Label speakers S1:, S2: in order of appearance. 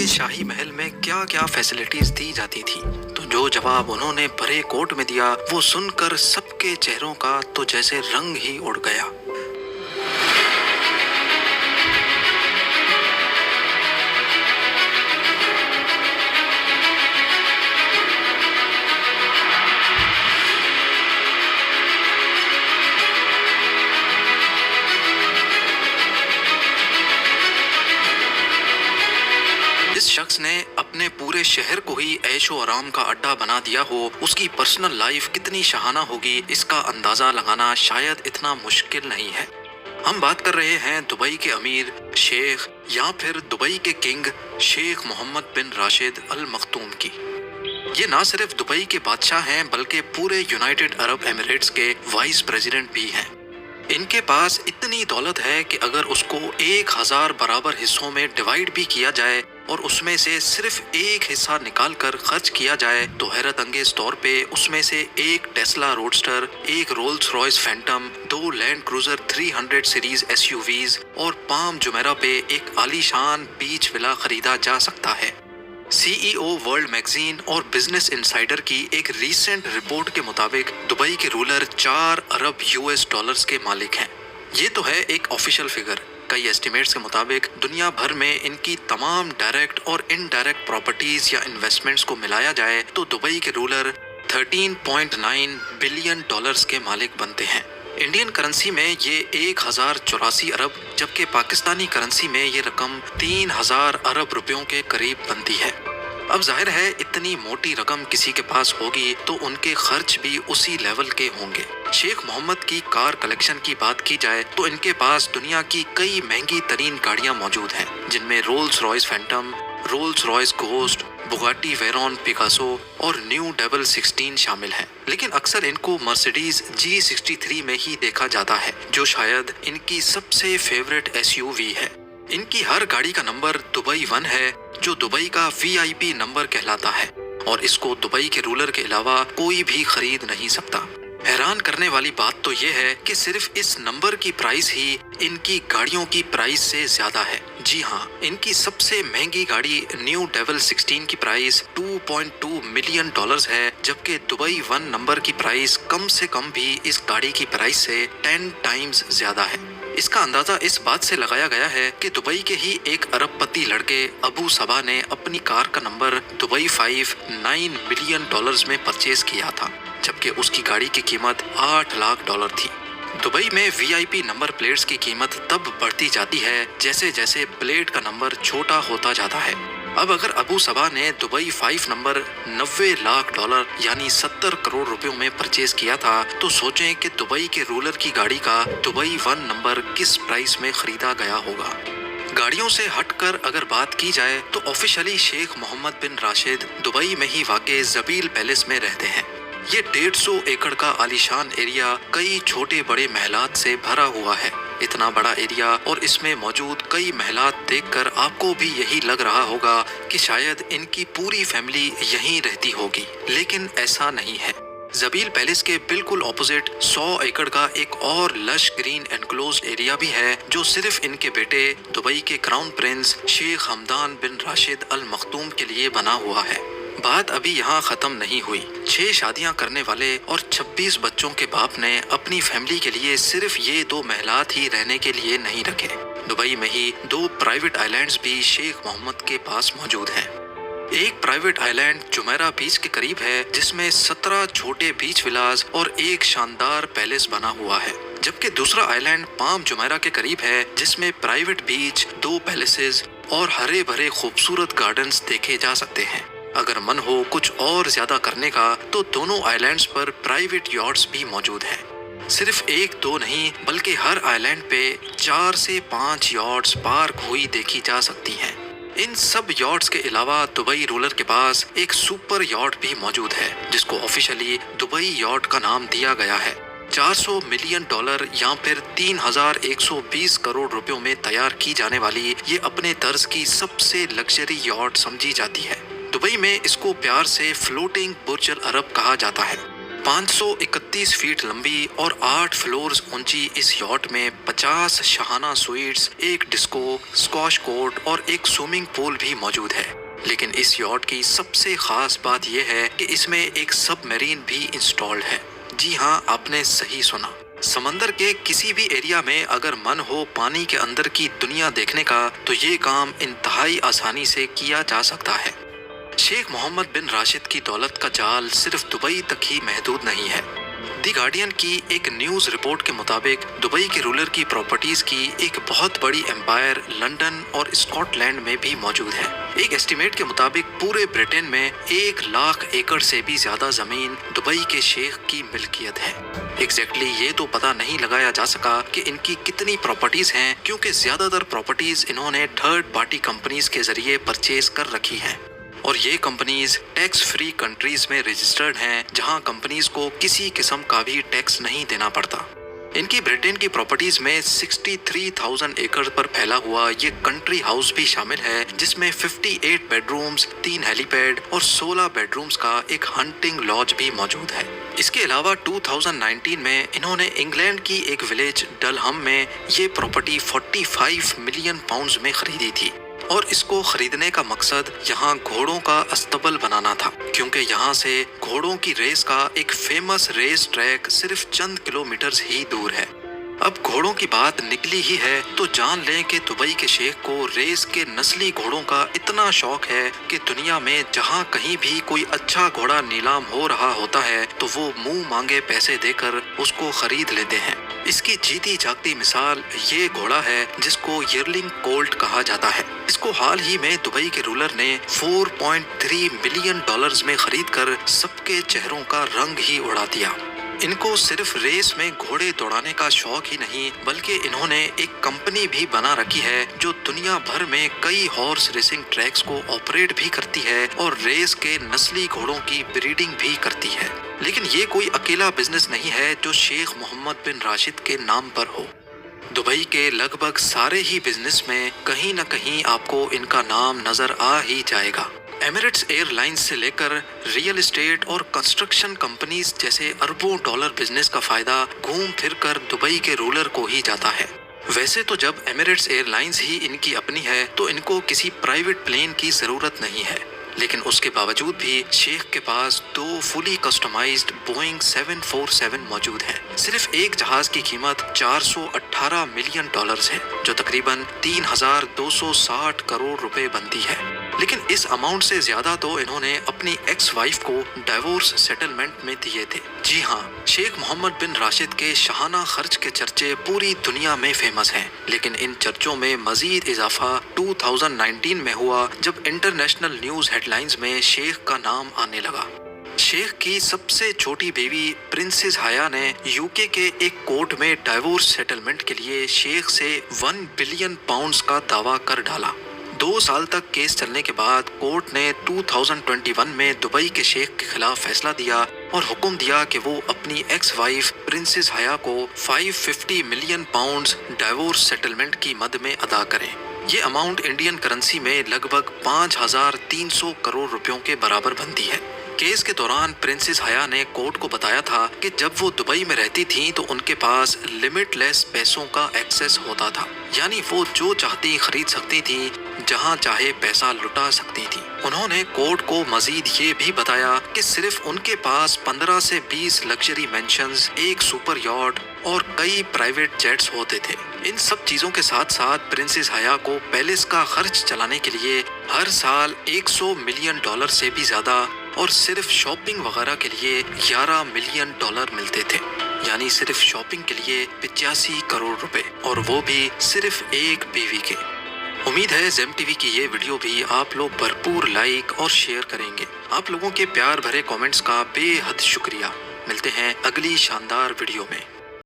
S1: के शाही महल में क्या क्या फैसिलिटीज दी जाती थी, तो जो जवाब उन्होंने बड़े कोर्ट में दिया वो सुनकर सबके चेहरों का तो जैसे रंग ही उड़ गया। जिस शख्स ने अपने पूरे शहर को ही ऐशो आराम का अड्डा बना दिया हो, उसकी पर्सनल लाइफ कितनी शहाना होगी, इसका अंदाजा लगाना शायद इतना मुश्किल नहीं है। हम बात कर रहे हैं दुबई के अमीर, शेख या फिर दुबई के किंग शेख मोहम्मद बिन राशिद अल मखतूम की। ये ना सिर्फ दुबई के बादशाह हैं बल्कि पूरे यूनाइटेड अरब एमिरेट्स के वाइस प्रेसिडेंट भी हैं। इनके पास इतनी दौलत है कि अगर उसको 1000 बराबर हिस्सों में डिवाइड भी किया जाए और उसमें से सिर्फ एक हिस्सा निकाल कर खर्च किया जाए तो हैरत अंगेज तौर पे उसमें से एक टेस्ला रोडस्टर, एक Rolls Royce Phantom, 2 land cruiser 300 series SUVs और पाम जुमेरा पे एक आलीशान बीच विला खरीदा जा सकता है। सीईओ वर्ल्ड मैगजीन और बिजनेस इनसाइडर की एक रीसेंट रिपोर्ट के मुताबिक दुबई के रूलर 4 अरब यूएस डॉलर्स के मालिक हैं। ये तो है एक ऑफिशियल फिगर। कई एस्टिमेट्स के मुताबिक दुनिया भर में इनकी तमाम डायरेक्ट और इनडायरेक्ट प्रॉपर्टीज या इन्वेस्टमेंट्स को मिलाया जाए तो दुबई के रूलर 13.9 बिलियन डॉलर्स के मालिक बनते हैं। इंडियन करेंसी में ये 1084 अरब, जबकि पाकिस्तानी करेंसी में ये रकम 3000 अरब रुपयों के करीब बनती है। अब जाहिर है इतनी मोटी रकम किसी के पास होगी तो उनके खर्च भी उसी लेवल के होंगे। शेख मोहम्मद की कार कलेक्शन की बात की जाए तो इनके पास दुनिया की कई महंगी तरीन गाड़ियां मौजूद हैं, जिनमें Rolls Royce Phantom, Rolls Royce ghost, Bugatti Veyron Picasso और न्यू डबल 16 शामिल हैं। लेकिन अक्सर इनको मर्सिडीज G63 में ही देखा जाता है, जो शायद इनकी सबसे फेवरेट एसयूवी है। इनकी हर गाड़ी का नंबर दुबई 1 है, जो दुबई का VIP नंबर कहलाता है और इसको दुबई के रूलर के अलावा कोई भी खरीद नहीं सकता। हैरान करने वाली बात तो ये है कि सिर्फ इस नंबर की प्राइस ही इनकी गाड़ियों की प्राइस से ज्यादा है। जी हाँ, इनकी सबसे महंगी गाड़ी न्यू डेवल 16 की प्राइस 2.2 मिलियन डॉलर्स है, जबकि दुबई 1 नंबर की प्राइस कम से कम भी इस गाड़ी की प्राइस से 10 टाइम्स ज्यादा है। इसका अंदाजा इस बात से लगाया गया है कि दुबई के ही एक अरबपति लड़के अबू सबा ने अपनी कार का नंबर दुबई 5 9 मिलियन डॉलर्स में परचेज किया था, जबकि उसकी गाड़ी की कीमत 8 लाख डॉलर थी। दुबई में VIP नंबर प्लेट्स की कीमत तब बढ़ती जाती है जैसे जैसे प्लेट का नंबर छोटा होता जाता है। अब अगर अबू सबा ने दुबई 5 नंबर 90 लाख डॉलर यानी 70 करोड़ रुपयों में परचेज किया था, तो सोचें कि दुबई के रूलर की गाड़ी का दुबई 1 नंबर किस प्राइस में खरीदा गया होगा। गाड़ियों से हटकर अगर बात की जाए तो ऑफिशियली शेख मोहम्मद बिन राशिद दुबई में ही वाक़े ज़बील पैलेस में रहते हैं। ये 150 एकड़ का आलीशान एरिया कई छोटे बड़े महलात से भरा हुआ है। इतना बड़ा एरिया और इसमें मौजूद कई महलात देखकर आपको भी यही लग रहा होगा कि शायद इनकी पूरी फैमिली यहीं रहती होगी, लेकिन ऐसा नहीं है। ज़बील पैलेस के बिल्कुल ऑपोजिट 100 एकड़ का एक और लश ग्रीन एनक्लोज्ड एरिया भी है, जो सिर्फ इनके बेटे दुबई के क्राउन प्रिंस शेख हमदान बिन राशिद अल मखतूम के लिए बना हुआ है। बात अभी यहाँ खत्म नहीं हुई। 6 शादियाँ करने वाले और 26 बच्चों के बाप ने अपनी फैमिली के लिए सिर्फ ये 2 महलात ही रहने के लिए नहीं रखे। दुबई में ही 2 प्राइवेट आइलैंड्स भी शेख मोहम्मद के पास मौजूद हैं। एक प्राइवेट आइलैंड जुमेरा बीच के करीब है, जिसमें 17 छोटे बीच विलास और एक शानदार पैलेस बना हुआ है, जबकि दूसरा आइलैंड पाम जुमेरा के करीब है, जिसमें प्राइवेट बीच, 2 पैलेसेस और हरे भरे खूबसूरत गार्डन्स देखे जा सकते हैं। अगर मन हो कुछ और ज्यादा करने का तो दोनों आइलैंड्स पर प्राइवेट यॉट्स भी मौजूद हैं। सिर्फ 1-2 नहीं बल्कि हर आइलैंड पे 4 से 5 यॉट्स पार्क हुई देखी जा सकती हैं। इन सब यॉट्स के अलावा दुबई रूलर के पास एक सुपर यॉट भी मौजूद है, जिसको ऑफिशियली दुबई यॉट का नाम दिया गया है। 400 मिलियन डॉलर या फिर 3120 करोड़ रुपयों में तैयार की जाने वाली ये अपने तर्ज की सबसे लग्जरी यॉट समझी जाती है। दुबई में इसको प्यार से फ्लोटिंग बुर्ज अल अरब कहा जाता है। 531 फीट लंबी और 8 फ्लोर्स ऊंची इस यॉट में 50 शाहाना स्वीट्स, एक डिस्को, स्क्वॉश कोर्ट और एक स्विमिंग पूल भी मौजूद है। लेकिन इस यॉट की सबसे खास बात यह है कि इसमें एक सबमरीन भी इंस्टॉल्ड है। जी हाँ, आपने सही सुना। समंदर के किसी भी एरिया में अगर मन हो पानी के अंदर की दुनिया देखने का, तो ये काम इंतहाई आसानी से किया जा सकता है। शेख मोहम्मद बिन राशिद की दौलत का जाल सिर्फ दुबई तक ही महदूद नहीं है। दी गार्डियन की एक न्यूज़ रिपोर्ट के मुताबिक दुबई के रूलर की प्रॉपर्टीज़ की एक बहुत बड़ी एम्पायर लंदन और स्कॉटलैंड में भी मौजूद है। एक एस्टीमेट के मुताबिक पूरे ब्रिटेन में 1 लाख एकड़ से भी ज़्यादा ज़मीन दुबई के शेख की मिल्कियत है। एग्जैक्टली ये तो पता नहीं लगाया जा सका कि इनकी कितनी प्रॉपर्टीज़ हैं, क्योंकि ज़्यादातर प्रॉपर्टीज़ इन्होंने थर्ड पार्टी कंपनीज़ के ज़रिए परचेज कर रखी हैं। और ये कंपनीज टैक्स फ्री कंट्रीज में रजिस्टर्ड हैं, जहां कंपनीज को किसी किस्म का भी टैक्स नहीं देना पड़ता। इनकी ब्रिटेन की प्रॉपर्टीज में 63,000 एकड़ पर फैला हुआ ये कंट्री हाउस भी शामिल है, जिसमें 58 बेडरूम्स, 3 हेलीपैड और 16 बेडरूम्स का एक हंटिंग लॉज भी मौजूद है। इसके अलावा 2019 में इन्होंने इंग्लैंड की एक विलेज डलहम में ये प्रॉपर्टी 45 मिलियन पाउंड्स में खरीदी थी। और इसको खरीदने का मकसद यहाँ घोड़ों का अस्तबल बनाना था, क्योंकि यहाँ से घोड़ों की रेस का एक फेमस रेस ट्रैक सिर्फ चंद किलोमीटर ही दूर है। अब घोड़ों की बात निकली ही है तो जान लें कि दुबई के शेख को रेस के नस्ली घोड़ों का इतना शौक है कि दुनिया में जहाँ कहीं भी कोई अच्छा घोड़ा नीलाम हो रहा होता है तो वो मुंह मांगे पैसे देकर उसको खरीद लेते हैं। इसकी जीती जागती मिसाल ये घोड़ा है जिसको यर्लिंग कोल्ट कहा जाता है। इसको हाल ही में दुबई के रूलर ने $4.3 मिलियन में खरीदकर सबके चेहरों का रंग ही उड़ा दिया। इनको सिर्फ रेस में घोड़े दौड़ाने का शौक ही नहीं, बल्कि इन्होंने एक कंपनी भी बना रखी है जो दुनिया भर में कई हॉर्स रेसिंग ट्रैक्स को ऑपरेट भी करती है और रेस के नस्ली घोड़ों की ब्रीडिंग भी करती है। लेकिन ये कोई अकेला बिजनेस नहीं है जो शेख मोहम्मद बिन राशिद के नाम पर हो। दुबई के लगभग सारे ही बिजनेस में कहीं न कहीं आपको इनका नाम नजर आ ही जाएगा। एमिरेट्स एयरलाइंस से लेकर रियल एस्टेट और कंस्ट्रक्शन कंपनीज जैसे अरबों डॉलर बिजनेस का फायदा घूम फिर कर दुबई के रूलर को ही जाता है। वैसे तो जब एमिरेट्स एयरलाइंस ही इनकी अपनी है तो इनको किसी प्राइवेट प्लेन की जरूरत नहीं है, लेकिन उसके बावजूद भी शेख के पास 2 फुली कस्टमाइज्ड बोइंग 747 मौजूद है। सिर्फ एक जहाज की कीमत $418 मिलियन है, जो तकरीबन 3,260 करोड़ रुपए बनती है। लेकिन इस अमाउंट से ज्यादा तो इन्होंने अपनी एक्स वाइफ को डिवोर्स सेटलमेंट में दिए थे। जी हाँ, शेख मोहम्मद बिन राशिद के शाहाना खर्च के चर्चे पूरी दुनिया में फेमस हैं, लेकिन इन चर्चों में मजीद इजाफा 2019 में हुआ जब इंटरनेशनल न्यूज हेडलाइंस में शेख का नाम आने लगा। शेख की सबसे छोटी बेबी प्रिंसेस हाया ने यूके के एक कोर्ट में डिवोर्स सेटलमेंट के लिए शेख से 1 बिलियन पाउंड्स का दावा कर डाला। 2 साल तक केस चलने के बाद कोर्ट ने 2021 में दुबई के शेख के खिलाफ फैसला दिया और हुक्म दिया कि वो अपनी एक्स वाइफ प्रिंसेस हाया को 550 मिलियन पाउंड्स डिवोर्स सेटलमेंट की मद में अदा करें। ये अमाउंट इंडियन करेंसी में लगभग 5,300 करोड़ रुपयों के बराबर बनती है। केस के दौरान प्रिंसेस हया ने कोर्ट को बताया था कि जब वो दुबई में रहती थीं तो उनके पास लिमिटलेस पैसों का एक्सेस होता था, यानी वो जो चाहती खरीद सकती थी, जहां चाहे पैसा लुटा सकती थी। उन्होंने कोर्ट को मजीद ये भी बताया कि सिर्फ उनके पास 15 से 20 लग्जरी मेंशंस, एक सुपर यॉट और कई प्राइवेट जेट्स होते थे। इन सब चीजों के साथ साथ प्रिंसेस हया को पैलेस का खर्च चलाने के लिए हर साल $100 मिलियन से भी ज्यादा और सिर्फ शॉपिंग वगैरह के लिए $11 मिलियन मिलते थे, यानी सिर्फ शॉपिंग के लिए 85 करोड़ रुपए, और वो भी सिर्फ एक बीवी के। उम्मीद है ज़ेम टीवी की ये वीडियो भी आप लोग भरपूर लाइक और शेयर करेंगे। आप लोगों के प्यार भरे कमेंट्स का बेहद शुक्रिया। मिलते हैं अगली शानदार वीडियो में।